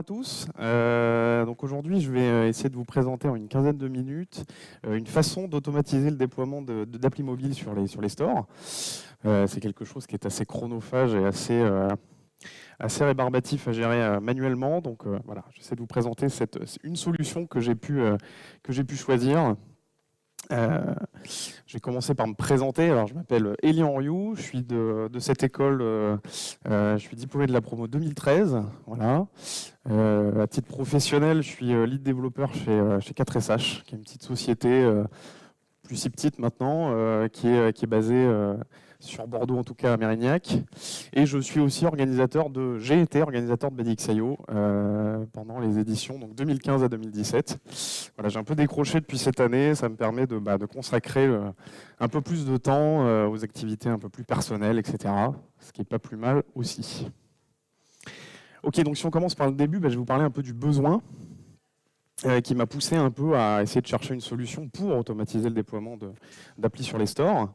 à tous. Donc aujourd'hui, je vais essayer de vous présenter en une quinzaine de minutes une façon d'automatiser le déploiement d'applis mobiles sur les stores. C'est quelque chose qui est assez chronophage et assez rébarbatif à gérer manuellement. Donc voilà, j'essaie de vous présenter une solution que j'ai pu choisir. Je vais commencer par me présenter. Alors, je m'appelle Elian Rioux, je suis de cette école, je suis diplômé de la promo 2013. Voilà. À titre professionnel, je suis lead développeur chez 4SH, qui est une petite société plus si petite maintenant, qui est basée sur Bordeaux, en tout cas à Mérignac. Et je suis aussi j'ai été organisateur de BDX.io pendant les éditions donc 2015 à 2017. Voilà, j'ai un peu décroché depuis cette année, ça me permet de consacrer un peu plus de temps aux activités un peu plus personnelles, etc. Ce qui n'est pas plus mal aussi. Ok, donc si on commence par le début, je vais vous parler un peu du besoin qui m'a poussé un peu à essayer de chercher une solution pour automatiser le déploiement d'applis sur les stores.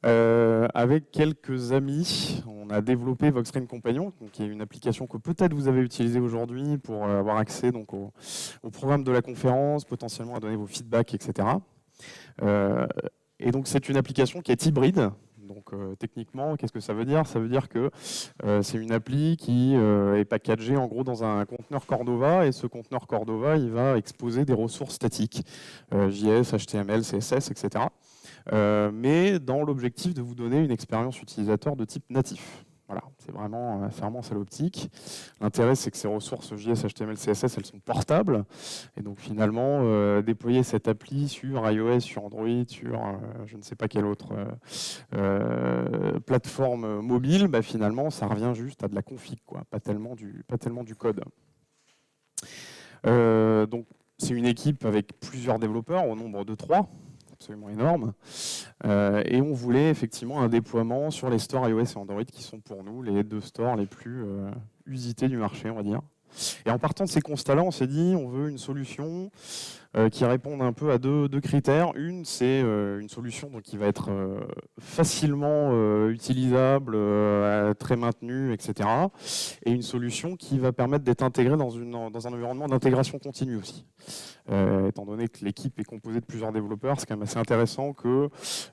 Avec quelques amis, on a développé VoxStream Companion, qui est une application que peut-être vous avez utilisée aujourd'hui pour avoir accès donc, au programme de la conférence, potentiellement à donner vos feedbacks, etc. Et donc c'est une application qui est hybride. Donc techniquement, qu'est-ce que ça veut dire? Ça veut dire que c'est une appli qui est packagée en gros dans un conteneur Cordova, et ce conteneur Cordova, il va exposer des ressources statiques, JS, HTML, CSS, etc. Mais dans l'objectif de vous donner une expérience utilisateur de type natif. Voilà, c'est vraiment ça l'optique. L'intérêt, c'est que ces ressources JS, HTML, CSS, elles sont portables. Et donc finalement, déployer cette appli sur iOS, sur Android, sur je ne sais pas quelle autre plateforme mobile, finalement, ça revient juste à de la config, quoi, pas tellement du code. Donc c'est une équipe avec plusieurs développeurs, au nombre de 3. Absolument énorme. Et on voulait effectivement un déploiement sur les stores iOS et Android qui sont pour nous les 2 stores les plus usités du marché, on va dire. Et en partant de ces constats-là, on s'est dit on veut une solution qui réponde un peu à deux critères. Une, c'est une solution donc, qui va être facilement utilisable, très maintenue, etc. Et une solution qui va permettre d'être intégrée dans un environnement d'intégration continue aussi. Étant donné que l'équipe est composée de plusieurs développeurs, c'est quand même assez intéressant que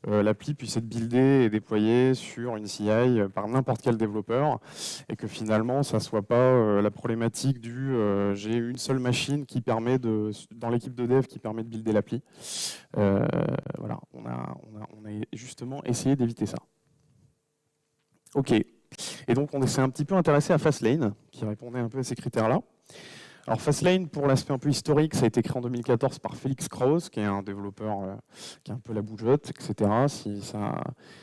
l'appli puisse être buildée et déployée sur une CI par n'importe quel développeur, et que finalement ça ne soit pas la problématique du j'ai une seule machine qui permet dans l'équipe de dev qui permet de builder l'appli. Voilà, on a justement essayé d'éviter ça. Ok, et donc on s'est un petit peu intéressé à Fastlane, qui répondait un peu à ces critères-là. Alors Fastlane, pour l'aspect un peu historique, ça a été créé en 2014 par Félix Krause, qui est un développeur qui est un peu la bougeotte, etc.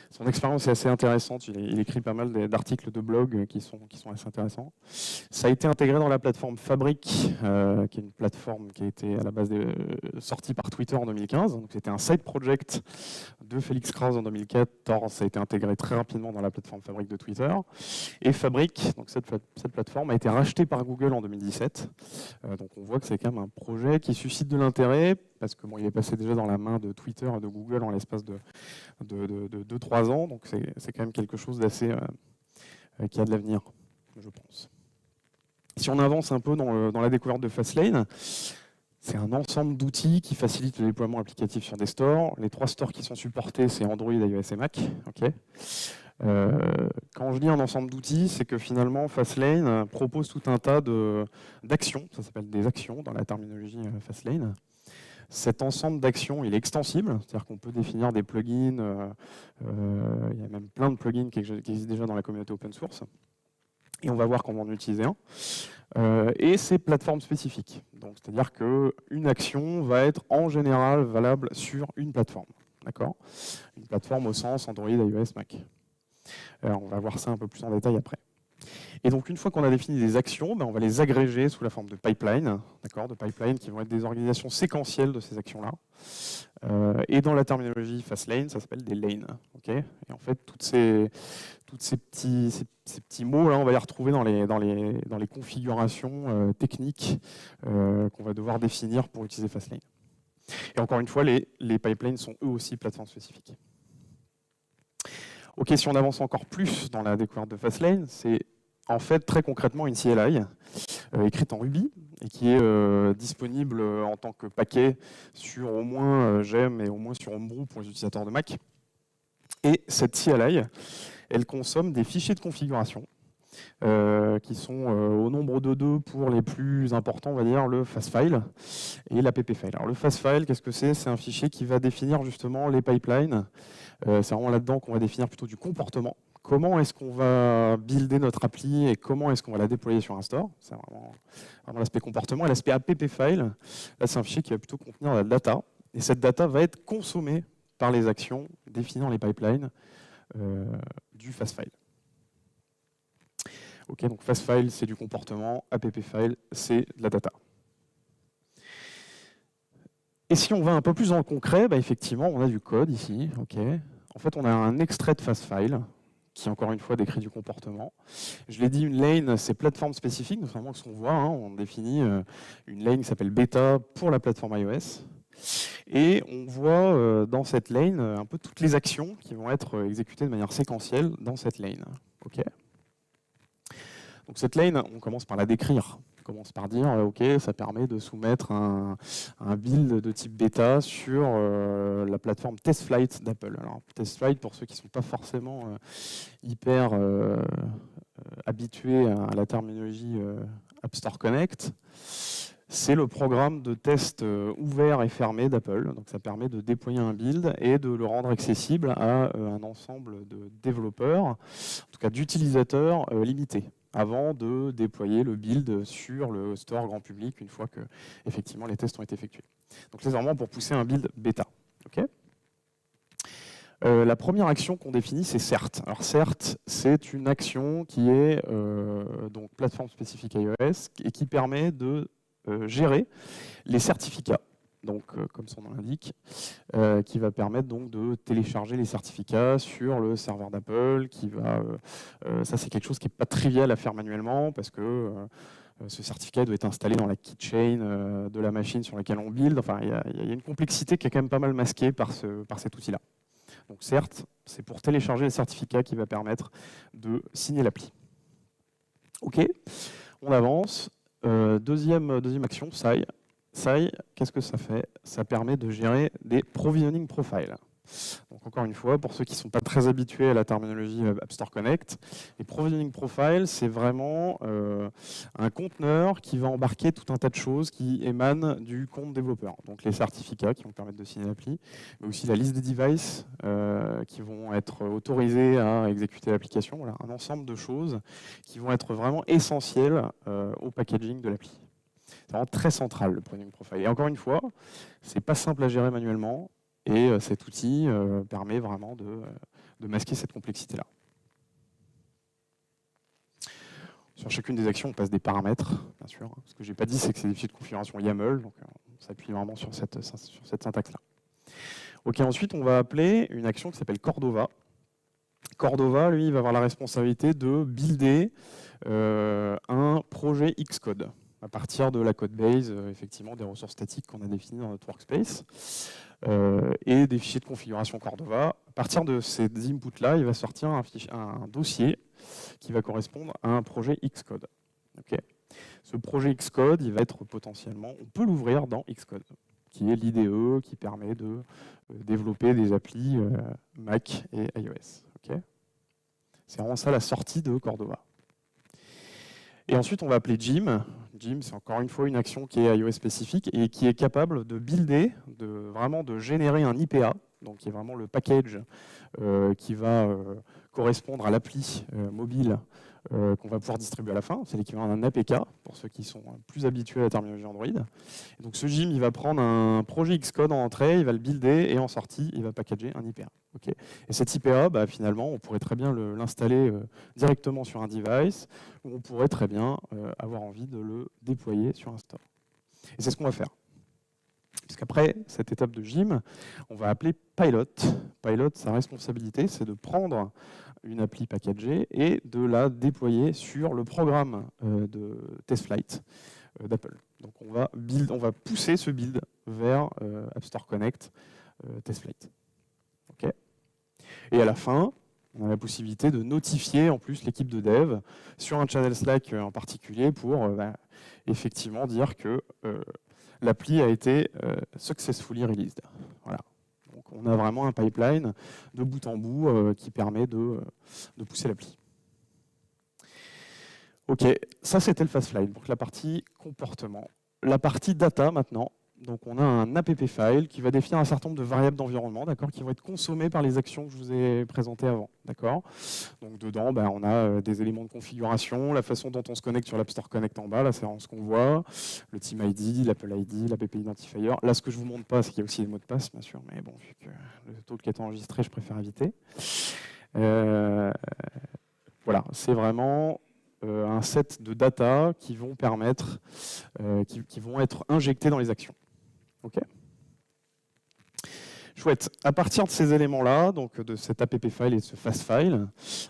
Son expérience est assez intéressante, il écrit pas mal d'articles de blog qui sont assez intéressants. Ça a été intégré dans la plateforme Fabric, qui est une plateforme qui a été à la base sortie par Twitter en 2015. C'était un side project de Félix Krause en 2014, ça a été intégré très rapidement dans la plateforme Fabric de Twitter. Et Fabric, donc cette plateforme, a été rachetée par Google en 2017. Donc on voit que c'est quand même un projet qui suscite de l'intérêt, parce que il est passé déjà dans la main de Twitter et de Google en l'espace de 2-3 ans, donc c'est quand même quelque chose d'assez qui a de l'avenir, je pense. Si on avance un peu dans la découverte de Fastlane, c'est un ensemble d'outils qui facilitent le déploiement applicatif sur des stores. Les 3 stores qui sont supportés, c'est Android, iOS et Mac. Okay. Quand je dis un ensemble d'outils, c'est que finalement Fastlane propose tout un tas d'actions, ça s'appelle des actions dans la terminologie Fastlane. Cet ensemble d'actions, il est extensible, c'est-à-dire qu'on peut définir des plugins, il y a même plein de plugins qui existent déjà dans la communauté open source, et on va voir comment en utiliser un. Et c'est plateforme spécifique, donc c'est-à-dire qu'une action va être en général valable sur une plateforme, d'accord ? Une plateforme au sens Android, iOS, Mac. Alors, on va voir ça un peu plus en détail après. Et donc, une fois qu'on a défini des actions, on va les agréger sous la forme de pipeline, de pipelines qui vont être des organisations séquentielles de ces actions-là. Et dans la terminologie Fastlane, ça s'appelle des lanes. Okay, et en fait, tous ces petits mots-là, on va les retrouver dans les configurations techniques qu'on va devoir définir pour utiliser Fastlane. Et encore une fois, les pipelines sont eux aussi plateformes spécifiques. Ok, si on avance encore plus dans la découverte de Fastlane, c'est en fait très concrètement une CLI écrite en Ruby et qui est disponible en tant que paquet sur au moins Gem et au moins sur Homebrew pour les utilisateurs de Mac. Et cette CLI, elle consomme des fichiers de configuration qui sont au nombre de 2 pour les plus importants, on va dire le fastfile et l'appfile. Alors le fastfile, qu'est-ce que c'est? C'est un fichier qui va définir justement les pipelines. C'est vraiment là-dedans qu'on va définir plutôt du comportement. Comment est-ce qu'on va builder notre appli et comment est-ce qu'on va la déployer sur un store? C'est vraiment l'aspect comportement. Et l'aspect appfile, là c'est un fichier qui va plutôt contenir la data. Et cette data va être consommée par les actions définant les pipelines du fastfile. Ok, donc fastfile c'est du comportement, appfile c'est de la data. Et si on va un peu plus dans le concret, bah effectivement on a du code ici. Okay. En fait on a un extrait de fastfile qui encore une fois décrit du comportement. Je l'ai dit, une lane c'est plateforme spécifique, notamment ce qu'on voit, hein, on définit une lane qui s'appelle bêta pour la plateforme iOS. Et on voit dans cette lane un peu toutes les actions qui vont être exécutées de manière séquentielle dans cette lane. Okay. Donc cette lane, on commence par la décrire. On commence par dire, OK, ça permet de soumettre un build de type bêta sur la plateforme TestFlight d'Apple. Alors TestFlight, pour ceux qui ne sont pas forcément hyper habitués à la terminologie App Store Connect, c'est le programme de test ouvert et fermé d'Apple. Donc ça permet de déployer un build et de le rendre accessible à un ensemble de développeurs, en tout cas d'utilisateurs limités, avant de déployer le build sur le store grand public une fois que effectivement les tests ont été effectués. Donc c'est vraiment pour pousser un build bêta. Okay. La première action qu'on définit, c'est CERT. Alors CERT, c'est une action qui est donc plateforme spécifique iOS et qui permet de gérer les certificats. Donc, comme son nom l'indique, qui va permettre donc de télécharger les certificats sur le serveur d'Apple, qui va, ça c'est quelque chose qui n'est pas trivial à faire manuellement, parce que ce certificat doit être installé dans la keychain de la machine sur laquelle on build. Enfin, il y a une complexité qui est quand même pas mal masquée par cet outil-là. Donc certes, c'est pour télécharger les certificats qui va permettre de signer l'appli. OK, on avance. Deuxième action, SAI. SAI, qu'est-ce que ça fait? Ça permet de gérer des provisioning profiles. Donc encore une fois, pour ceux qui ne sont pas très habitués à la terminologie App Store Connect, les provisioning profiles, c'est vraiment un conteneur qui va embarquer tout un tas de choses qui émanent du compte développeur. Donc les certificats qui vont permettre de signer l'appli, mais aussi la liste des devices qui vont être autorisés à exécuter l'application. Voilà, un ensemble de choses qui vont être vraiment essentielles au packaging de l'appli. C'est vraiment très central le provisioning profile. Et encore une fois, c'est pas simple à gérer manuellement. Et cet outil permet vraiment de masquer cette complexité-là. Sur chacune des actions, on passe des paramètres, bien sûr. Ce que je n'ai pas dit, c'est que c'est des fichiers de configuration YAML, donc on s'appuie vraiment sur cette syntaxe-là. Ok, ensuite, on va appeler une action qui s'appelle Cordova. Cordova, lui, il va avoir la responsabilité de builder un projet Xcode à partir de la codebase, effectivement, des ressources statiques qu'on a définies dans notre workspace. Et des fichiers de configuration Cordova. À partir de ces inputs-là, il va sortir un dossier qui va correspondre à un projet Xcode. Okay. Ce projet Xcode, il va être potentiellement, on peut l'ouvrir dans Xcode, qui est l'IDE qui permet de développer des applis Mac et iOS. Okay. C'est vraiment ça la sortie de Cordova. Et ensuite, on va appeler Jim. Jim, c'est encore une fois une action qui est iOS spécifique et qui est capable de builder, vraiment de générer un IPA, donc qui est vraiment le package qui va correspondre à l'appli mobile qu'on va pouvoir distribuer à la fin. C'est l'équivalent d'un APK, pour ceux qui sont plus habitués à la terminologie Android. Et donc ce Jim, il va prendre un projet Xcode en entrée, il va le builder, et en sortie, il va packager un IPA. Okay. Et cet IPA, bah, finalement, on pourrait très bien l'installer directement sur un device, ou on pourrait très bien avoir envie de le déployer sur un store. Et c'est ce qu'on va faire. Puisqu'après cette étape de Jim, on va appeler Pilot. Pilot, sa responsabilité, c'est de prendre une appli packagée et de la déployer sur le programme de TestFlight d'Apple. Donc on va pousser ce build vers App Store Connect TestFlight. Okay. Et à la fin, on a la possibilité de notifier en plus l'équipe de dev sur un channel Slack en particulier pour effectivement dire que l'appli a été successfully released. Voilà. Donc on a vraiment un pipeline de bout en bout qui permet de pousser l'appli. Ok, ça c'était le fastline, donc la partie comportement. La partie data maintenant, donc on a un app file qui va définir un certain nombre de variables d'environnement, d'accord, qui vont être consommées par les actions que je vous ai présentées avant, d'accord. Donc dedans, on a des éléments de configuration, la façon dont on se connecte sur l'App Store Connect en bas, là c'est ce qu'on voit, le Team ID, l'Apple ID, l'App Identifier. Là ce que je vous montre pas, c'est qu'il y a aussi les mots de passe, bien sûr, mais bon, vu que le talk est enregistré, je préfère éviter. Voilà, c'est vraiment un set de data qui vont permettre, qui vont être injectés dans les actions. Ok. Chouette. À partir de ces éléments-là, donc de cet app file et de ce fast file,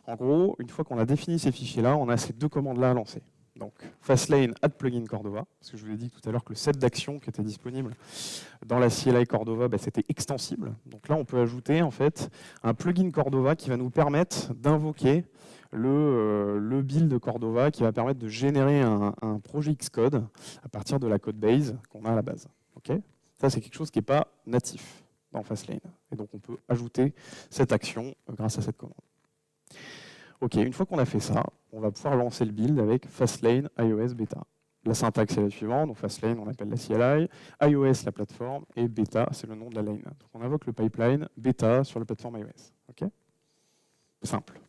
en gros, une fois qu'on a défini ces fichiers-là, on a ces deux commandes-là à lancer. Donc fastlane add plugin Cordova, parce que je vous ai dit tout à l'heure que le set d'actions qui était disponible dans la CLI Cordova, c'était extensible. Donc là, on peut ajouter en fait un plugin Cordova qui va nous permettre d'invoquer le build Cordova qui va permettre de générer un projet Xcode à partir de la code base qu'on a à la base. Okay, ça, c'est quelque chose qui n'est pas natif dans Fastlane. Et donc, on peut ajouter cette action grâce à cette commande. Ok, une fois qu'on a fait ça, on va pouvoir lancer le build avec Fastlane iOS Beta. La syntaxe est la suivante, donc Fastlane, on appelle la CLI, iOS, la plateforme, et Beta, c'est le nom de la line. Donc, on invoque le pipeline Beta sur la plateforme iOS. Ok, simple.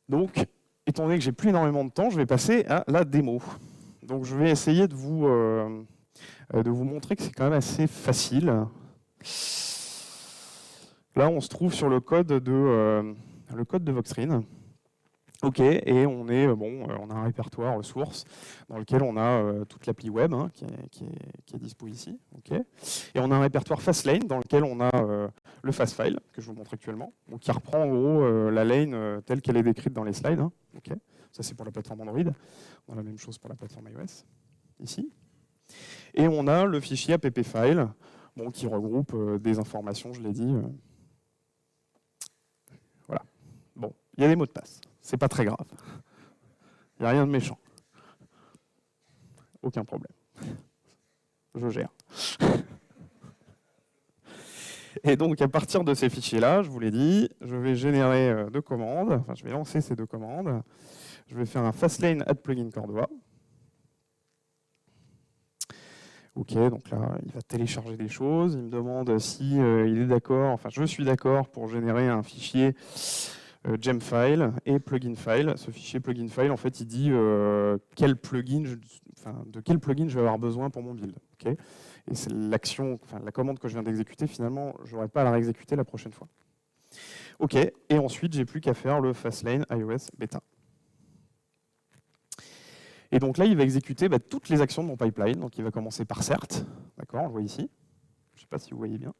Donc, étant donné que j'ai plus énormément de temps, je vais passer à la démo. Donc, je vais essayer de vous montrer que c'est quand même assez facile. Là, on se trouve sur le code de Voxrin. Ok, et on a un répertoire source dans lequel on a toute l'appli web qui est dispo ici. Okay, et on a un répertoire Fastlane dans lequel on a le fastfile que je vous montre actuellement, donc qui reprend en gros la lane telle qu'elle est décrite dans les slides. Okay, ça c'est pour la plateforme Android. On a la même chose pour la plateforme iOS ici. Et on a le fichier appfile qui regroupe des informations, je l'ai dit. Voilà. Bon, il y a des mots de passe. C'est pas très grave. Il n'y a rien de méchant. Aucun problème. Je gère. Et donc, à partir de ces fichiers-là, je vous l'ai dit, je vais générer deux commandes. Enfin, je vais lancer ces deux commandes. Je vais faire un fastlane add plugin Cordova. Ok, donc là, il va télécharger des choses. Il me demande si il est d'accord. Enfin, je suis d'accord pour générer un fichier gemfile et plugin file. Ce fichier plugin file, en fait, il dit de quel plugin je vais avoir besoin pour mon build. Okay, et c'est la commande que je viens d'exécuter, finalement, je n'aurai pas à la réexécuter la prochaine fois. Ok, et ensuite, j'ai plus qu'à faire le fastlane iOS beta. Et donc là, il va exécuter toutes les actions de mon pipeline. Donc il va commencer par cert, d'accord, on le voit ici. Je ne sais pas si vous voyez bien.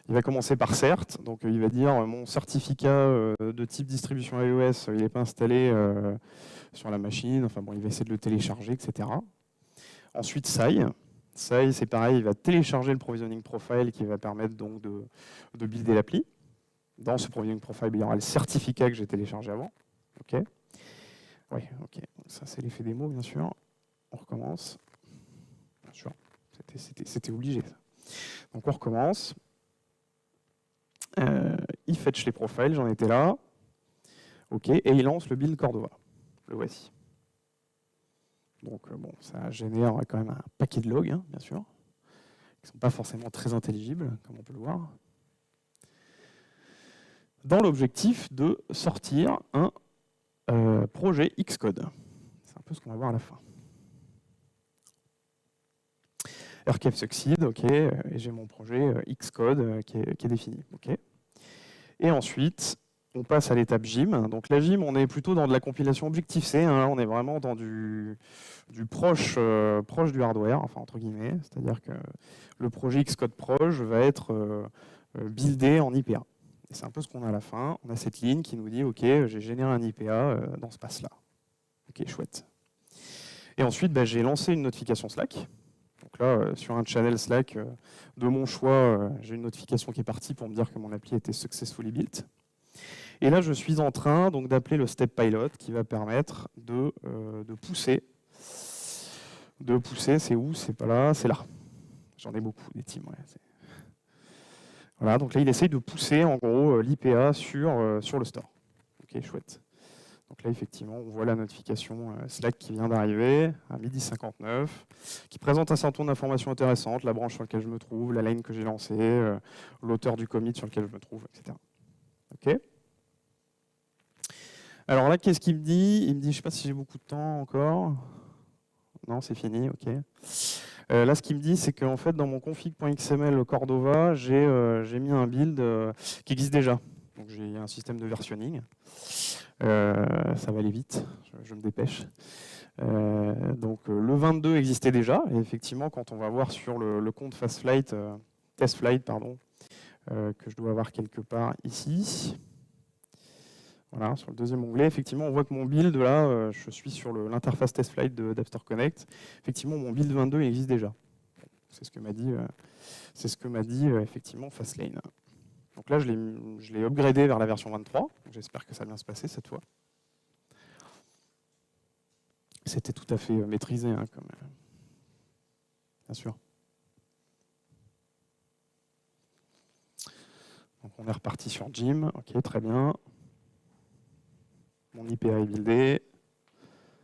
Il va commencer par cert, donc il va dire mon certificat de type distribution iOS, il n'est pas installé sur la machine, enfin bon, il va essayer de le télécharger, etc. Ensuite, SAI, c'est pareil, il va télécharger le provisioning profile qui va permettre donc de builder l'appli. Dans ce provisioning profile, il y aura le certificat que j'ai téléchargé avant. Okay. Oui, ok. Ça, c'est l'effet démo, bien sûr. On recommence. Bien sûr, c'était obligé. Ça. Donc, on recommence. Il fetch les profils, j'en étais là. Ok, et il lance le build Cordova. Le voici. Donc, ça génère quand même un paquet de logs, bien sûr, qui ne sont pas forcément très intelligibles, comme on peut le voir. Dans l'objectif de sortir un projet Xcode. C'est un peu ce qu'on va voir à la fin. RKF succeed, ok, et j'ai mon projet Xcode qui est défini. Okay. Et ensuite, on passe à l'étape GIM. Donc la GIM, on est plutôt dans de la compilation Objective-C, on est vraiment dans du proche du hardware, enfin entre guillemets, c'est-à-dire que le projet Xcode Proj va être buildé en IPA. Et c'est un peu ce qu'on a à la fin. On a cette ligne qui nous dit, ok, j'ai généré un IPA dans ce pass-là. Ok, chouette. Et ensuite, j'ai lancé une notification Slack. Donc là, sur un channel Slack de mon choix, j'ai une notification qui est partie pour me dire que mon appli était successfully built. Et là, je suis en train d'appeler le step pilot qui va permettre de pousser. De pousser, c'est où? C'est pas là, c'est là. J'en ai beaucoup, des teams. Ouais, voilà, donc là, il essaye de pousser en gros l'IPA sur le store. Ok, chouette. Donc là, effectivement, on voit la notification Slack qui vient d'arriver à 12h59, qui présente un certain nombre d'informations intéressantes, la branche sur laquelle je me trouve, la line que j'ai lancée, l'auteur du commit sur lequel je me trouve, etc. Ok. Alors là, qu'est-ce qu'il me dit? Il me dit, je ne sais pas si j'ai beaucoup de temps encore. Non, c'est fini, ok. Là, ce qu'il me dit, c'est qu'en fait, dans mon config.xml Cordova, j'ai mis un build qui existe déjà. Donc j'ai un système de versionning. Ça va aller vite, je me dépêche. Donc le 22 existait déjà, et effectivement, quand on va voir sur le compte FastFlight, TestFlight, pardon, que je dois avoir quelque part ici. Voilà, sur le deuxième onglet, effectivement, on voit que mon build, là, je suis sur l'interface TestFlight d'AppStore Connect. Effectivement, mon build 22 il existe déjà. C'est ce que m'a dit, effectivement Fastlane. Donc là, je l'ai upgradé vers la version 23. J'espère que ça va bien se passer cette fois. C'était tout à fait maîtrisé, hein, bien sûr. Donc on est reparti sur Jim. Ok, très bien. Mon IPA est buildé.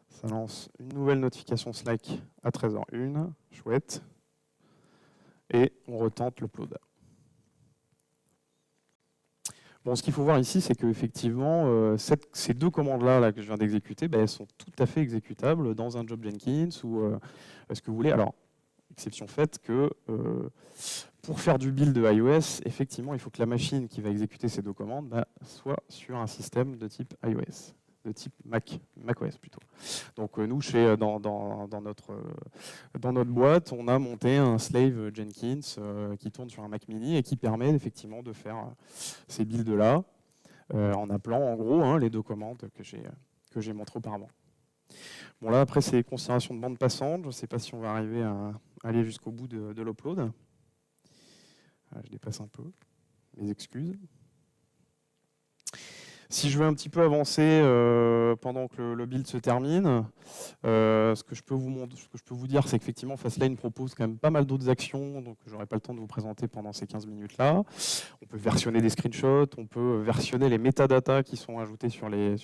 Ça lance une nouvelle notification Slack à 13h01. Chouette. Et on retente l'upload. Bon, ce qu'il faut voir ici, c'est qu'effectivement, ces deux commandes-là que je viens d'exécuter, elles sont tout à fait exécutables dans un job Jenkins ou ce que vous voulez. Alors, exception faite que pour faire du build de iOS, effectivement, il faut que la machine qui va exécuter ces deux commandes soit sur un système de type iOS, de type macOS plutôt. Donc nous, dans notre boîte, on a monté un slave Jenkins qui tourne sur un Mac mini et qui permet effectivement de faire ces builds-là en appelant en gros les deux commandes que j'ai montrées auparavant. Bon là, après, c'est considération de bande passante. Je ne sais pas si on va arriver à aller jusqu'au bout de l'upload. Je dépasse un peu. Mes excuses. Si je veux un petit peu avancer pendant que le build se termine, ce que je peux vous dire, c'est qu'effectivement, Fastlane propose quand même pas mal d'autres actions, donc je n'aurai pas le temps de vous présenter pendant ces 15 minutes-là. On peut versionner des screenshots, on peut versionner les métadatas qui sont ajoutés sur les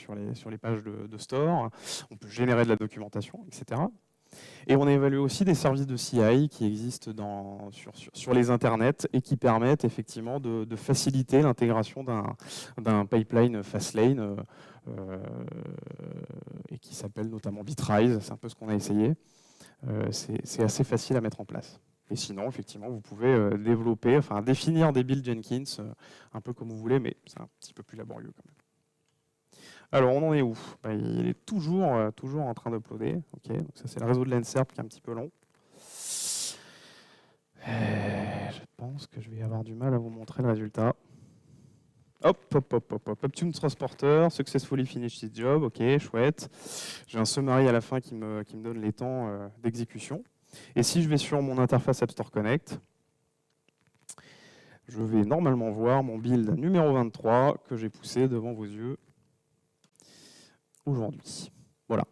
pages de store, on peut générer de la documentation, etc. Et on évalue aussi des services de CI qui existent sur les internets et qui permettent effectivement de faciliter l'intégration d'un pipeline Fastlane et qui s'appelle notamment Bitrise. C'est un peu ce qu'on a essayé. C'est assez facile à mettre en place. Et sinon, effectivement, vous pouvez définir des builds Jenkins un peu comme vous voulez, mais c'est un petit peu plus laborieux quand même. Alors, on en est où? Il est toujours en train d'uploader. Okay, donc ça, c'est le réseau de l'NSERP qui est un petit peu long. Je pense que je vais avoir du mal à vous montrer le résultat. Hop. Uptune Transporter, successfully finished its job. Ok, chouette. J'ai un summary à la fin qui me donne les temps d'exécution. Et si je vais sur mon interface AppStore Connect, je vais normalement voir mon build numéro 23 que j'ai poussé devant vos yeux aujourd'hui. Voilà.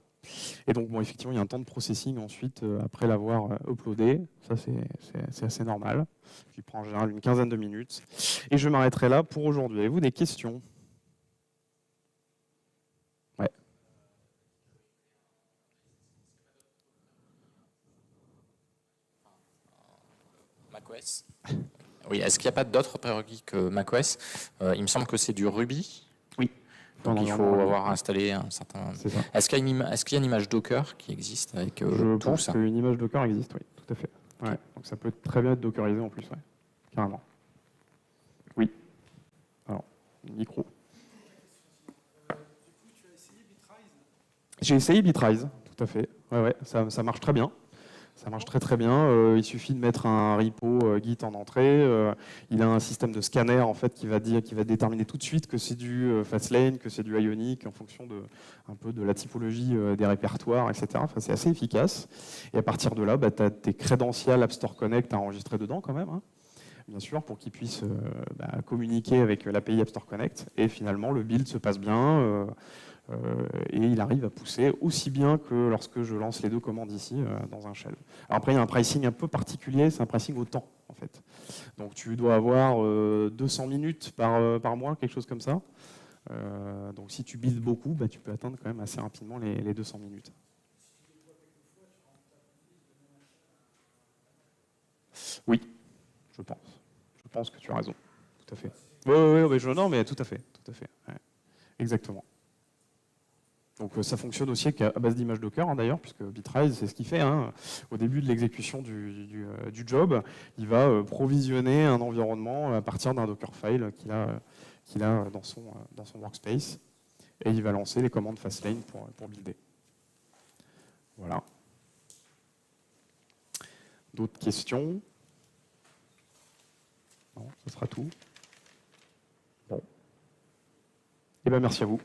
Et donc, bon, effectivement, il y a un temps de processing ensuite, après l'avoir uploadé. Ça, c'est assez normal. Qui prend en général une quinzaine de minutes. Et je m'arrêterai là pour aujourd'hui. Avez-vous des questions? Ouais. macOS. Oui, est-ce qu'il n'y a pas d'autres prérequis que macOS? Il me semble que c'est du Ruby. Oui. Donc il faut avoir installé un certain... Est-ce qu'il y a une image Docker qui existe avec Je pense qu'une image Docker existe, oui, tout à fait. Ouais. Okay. Donc ça peut très bien être dockerisé en plus, ouais. Carrément. Oui. Alors, micro. J'ai essayé Bitrise, tout à fait. Ouais, ça marche très bien. Ça marche très bien. Il suffit de mettre un repo Git en entrée. Il a un système de scanner en fait qui va déterminer tout de suite que c'est du Fastlane, que c'est du Ionic en fonction un peu de la typologie des répertoires, etc. Enfin, c'est assez efficace. Et à partir de là, tu as tes crédentials App Store Connect à enregistrer dedans quand même. Hein. bien sûr, pour qu'ils puissent communiquer avec l'API App Store Connect. Et finalement, le build se passe bien et il arrive à pousser aussi bien que lorsque je lance les deux commandes ici dans un shell. Alors après, il y a un pricing un peu particulier, c'est un pricing au temps, en fait. Donc tu dois avoir 200 minutes par mois, quelque chose comme ça. Donc si tu builds beaucoup, tu peux atteindre quand même assez rapidement les 200 minutes. Oui, je pense. Je pense que tu as raison. Tout à fait. Oui, non, mais tout à fait. Tout à fait. Ouais. Exactement. Donc ça fonctionne aussi à base d'images Docker, hein, d'ailleurs, puisque Bitrise, c'est ce qu'il fait. Hein. Au début de l'exécution du job, il va provisionner un environnement à partir d'un Dockerfile qu'il a dans son workspace. Et il va lancer les commandes Fastlane pour builder. Voilà. D'autres questions? Non, ce sera tout. Bon. Eh bien, merci à vous.